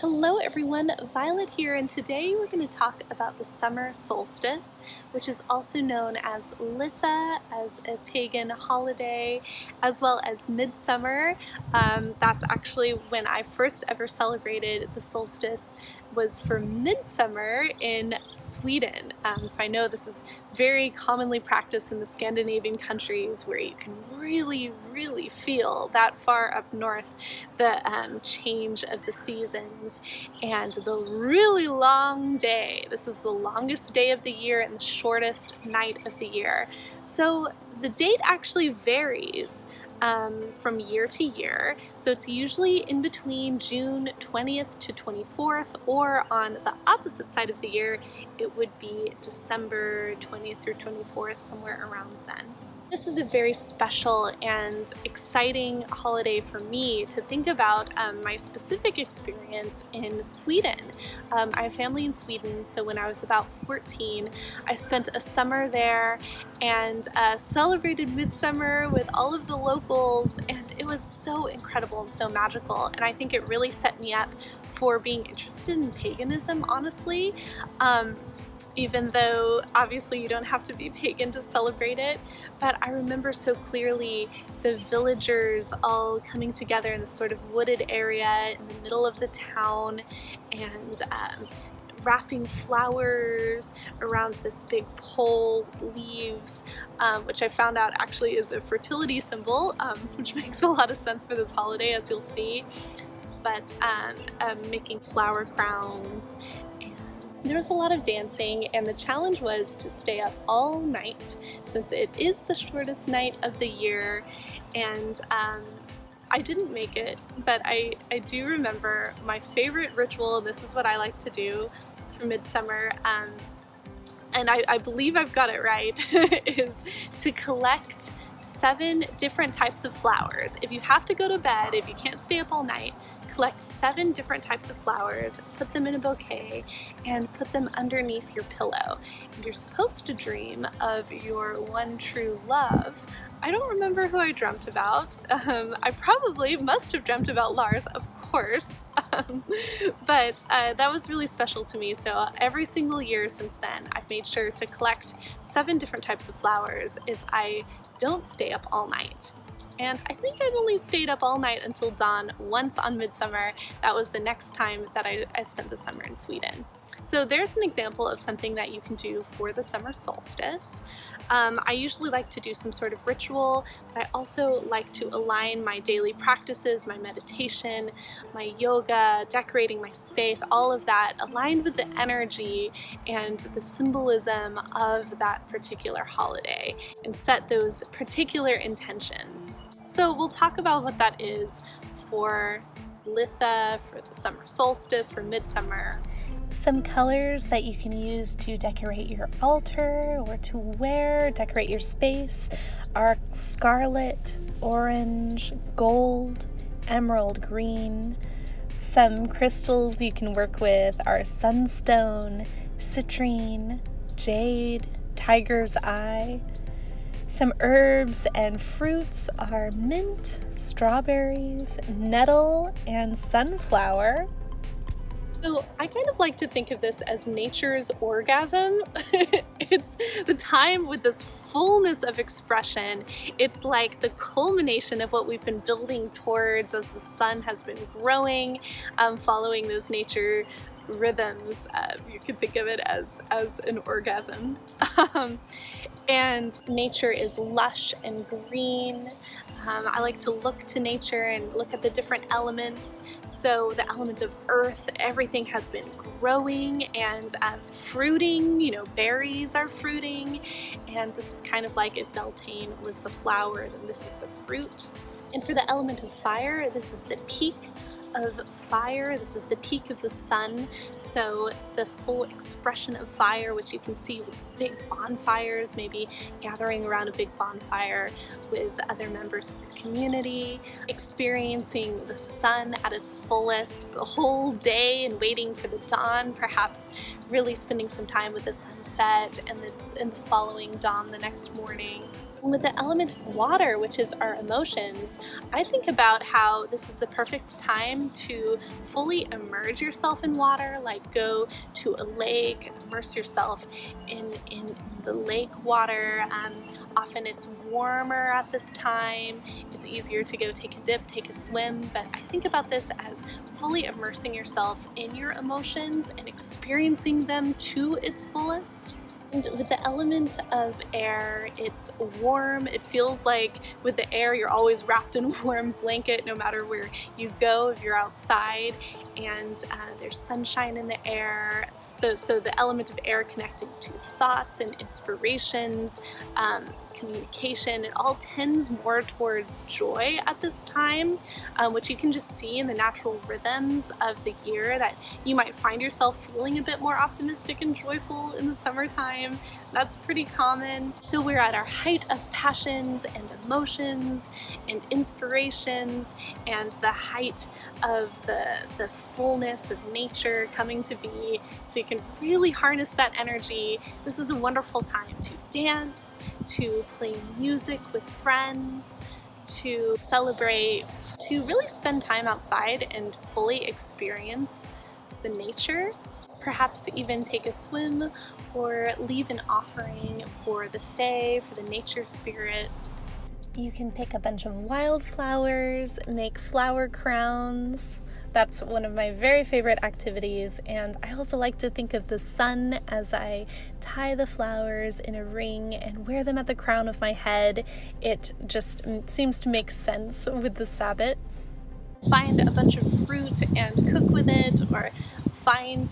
Hello everyone, Violet here, and today we're going to talk about the summer solstice, which is also known as Litha, as a pagan holiday, as well as midsummer. That's actually when I first ever celebrated the solstice, was for midsummer in Sweden. So I know this is very commonly practiced in the Scandinavian countries, where you can really feel that far up north the change of the seasons and the really long day. This is the longest day of the year and the shortest night of the year. So the date actually varies from year to year. So it's usually in between June 20th to 24th, or on the opposite side of the year, it would be December 20th through 24th, somewhere around then. This is a very special and exciting holiday for me to think about my specific experience in Sweden. I have family in Sweden, so when I was about 14, I spent a summer there and celebrated midsummer with all of the locals, and it was so incredible and so magical, and I think it really set me up for being interested in paganism, honestly. Even though obviously you don't have to be pagan to celebrate it, but I remember so clearly the villagers all coming together in this sort of wooded area in the middle of the town and wrapping flowers around this big pole with leaves, which I found out actually is a fertility symbol, which makes a lot of sense for this holiday, as you'll see. But making flower crowns. There was a lot of dancing, and the challenge was to stay up all night since it is the shortest night of the year, and I didn't make it, but I do remember my favorite ritual. This is what I like to do for midsummer, and I believe I've got it right, is to collect 7 different types of flowers. If you have to go to bed, if you can't stay up all night, collect 7 different types of flowers, put them in a bouquet, and put them underneath your pillow. And you're supposed to dream of your one true love. I don't remember who I dreamt about. I probably must have dreamt about Lars, of course, but that was really special to me. So every single year since then, I've made sure to collect 7 different types of flowers if I don't stay up all night. And I think I've only stayed up all night until dawn once on midsummer. That was the next time that I spent the summer in Sweden. So there's an example of something that you can do for the summer solstice. I usually like to do some sort of ritual, but I also like to align my daily practices, my meditation, my yoga, decorating my space, all of that aligned with the energy and the symbolism of that particular holiday, and set those particular intentions. So we'll talk about what that is for Litha, for the summer solstice, for midsummer. Some colors that you can use to decorate your altar or to decorate your space are scarlet, orange, gold, emerald green. Some crystals you can work with are sunstone, citrine, jade, tiger's eye. Some herbs and fruits are mint, strawberries, nettle, and sunflower. So I kind of like to think of this as nature's orgasm. It's the time with this fullness of expression. It's like the culmination of what we've been building towards as the sun has been growing, following those nature rhythms. You could think of it as an orgasm. And nature is lush and green. I like to look to nature and look at the different elements. So the element of earth, everything has been growing and fruiting, berries are fruiting. And this is kind of like if Beltane was the flower, then this is the fruit. And for the element of fire, this is the peak of fire. This is the peak of the sun, so the full expression of fire, which you can see with big bonfires, maybe gathering around a big bonfire with other members of your community, experiencing the sun at its fullest for the whole day and waiting for the dawn, perhaps really spending some time with the sunset and the following dawn the next morning. With the element of water, which is our emotions, I think about how this is the perfect time to fully immerse yourself in water, like go to a lake, immerse yourself in the lake water. Often it's warmer at this time, it's easier to go take a dip, take a swim, but I think about this as fully immersing yourself in your emotions and experiencing them to its fullest. And with the element of air, it's warm. It feels like with the air, you're always wrapped in a warm blanket no matter where you go, if you're outside, and there's sunshine in the air. So the element of air connecting to thoughts and inspirations, communication, it all tends more towards joy at this time, which you can just see in the natural rhythms of the year, that you might find yourself feeling a bit more optimistic and joyful in the summertime. That's pretty common. So we're at our height of passions and emotions and inspirations and the height of the fullness of nature coming to be. So you can really harness that energy. This is a wonderful time to dance, to play music with friends, to celebrate, to really spend time outside and fully experience the nature. Perhaps even take a swim or leave an offering for the fae, for the nature spirits. You can pick a bunch of wildflowers, make flower crowns. That's one of my very favorite activities, and I also like to think of the sun as I tie the flowers in a ring and wear them at the crown of my head. It just seems to make sense with the Sabbath. Find a bunch of fruit and cook with it, or find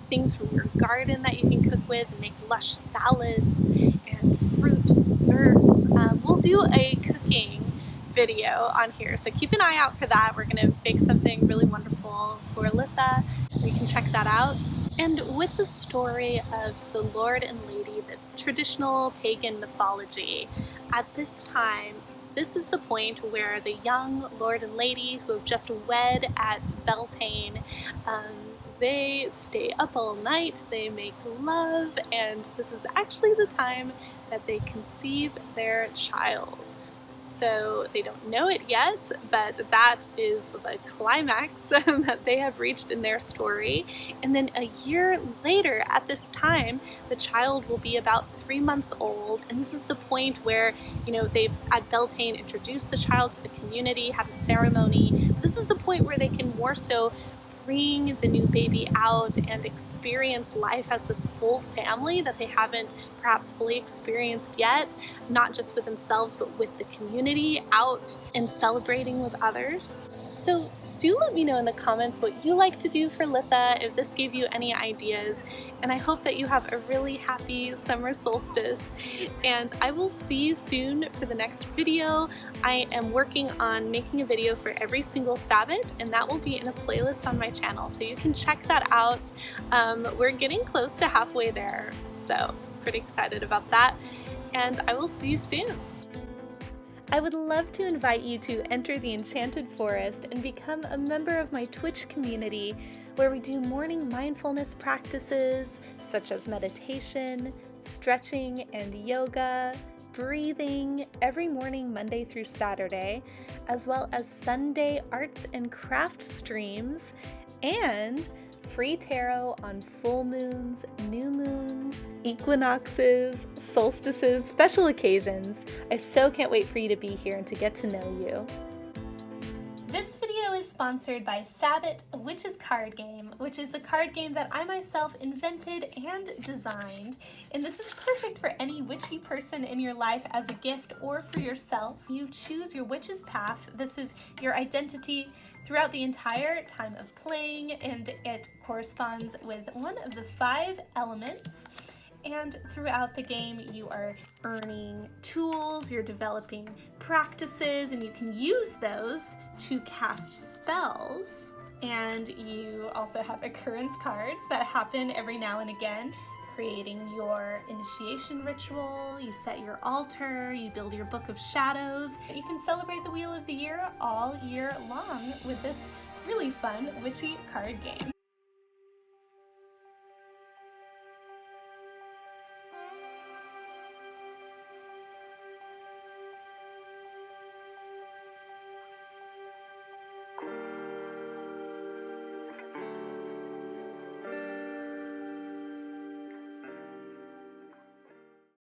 things from your garden that you can cook with and make lush salads and fruit desserts. We'll do a cooking video on here, so keep an eye out for that. We're going to bake something really wonderful for Litha. You can check that out. And with the story of the Lord and Lady, the traditional pagan mythology, at this time, this is the point where the young Lord and Lady who have just wed at Beltane, they stay up all night, they make love, and this is actually the time that they conceive their child. So they don't know it yet, but that is the climax that they have reached in their story. And then a year later at this time, the child will be about 3 months old. And this is the point where, they've at Beltane introduced the child to the community, have a ceremony. This is the point where they can more so bring the new baby out and experience life as this full family that they haven't perhaps fully experienced yet, not just with themselves, but with the community, out and celebrating with others. So do let me know in the comments what you like to do for Litha, if this gave you any ideas, and I hope that you have a really happy summer solstice, and I will see you soon for the next video. I am working on making a video for every single Sabbath, and that will be in a playlist on my channel, so you can check that out. We're getting close to halfway there, so pretty excited about that, and I will see you soon. I would love to invite you to enter the Enchanted Forest and become a member of my Twitch community, where we do morning mindfulness practices such as meditation, stretching and yoga, breathing every morning Monday through Saturday, as well as Sunday arts and craft streams, and free tarot on full moons, new moons, equinoxes, solstices, special occasions. I so can't wait for you to be here and to get to know you. This video is sponsored by Sabbath, a witch's card game, which is the card game that I myself invented and designed. And this is perfect for any witchy person in your life as a gift or for yourself. You choose your witch's path. This is your identity throughout the entire time of playing, and it corresponds with one of the 5 elements. And throughout the game, you are earning tools, you're developing practices, and you can use those to cast spells. And you also have occurrence cards that happen every now and again, creating your initiation ritual, you set your altar, you build your book of shadows. You can celebrate the Wheel of the Year all year long with this really fun witchy card game.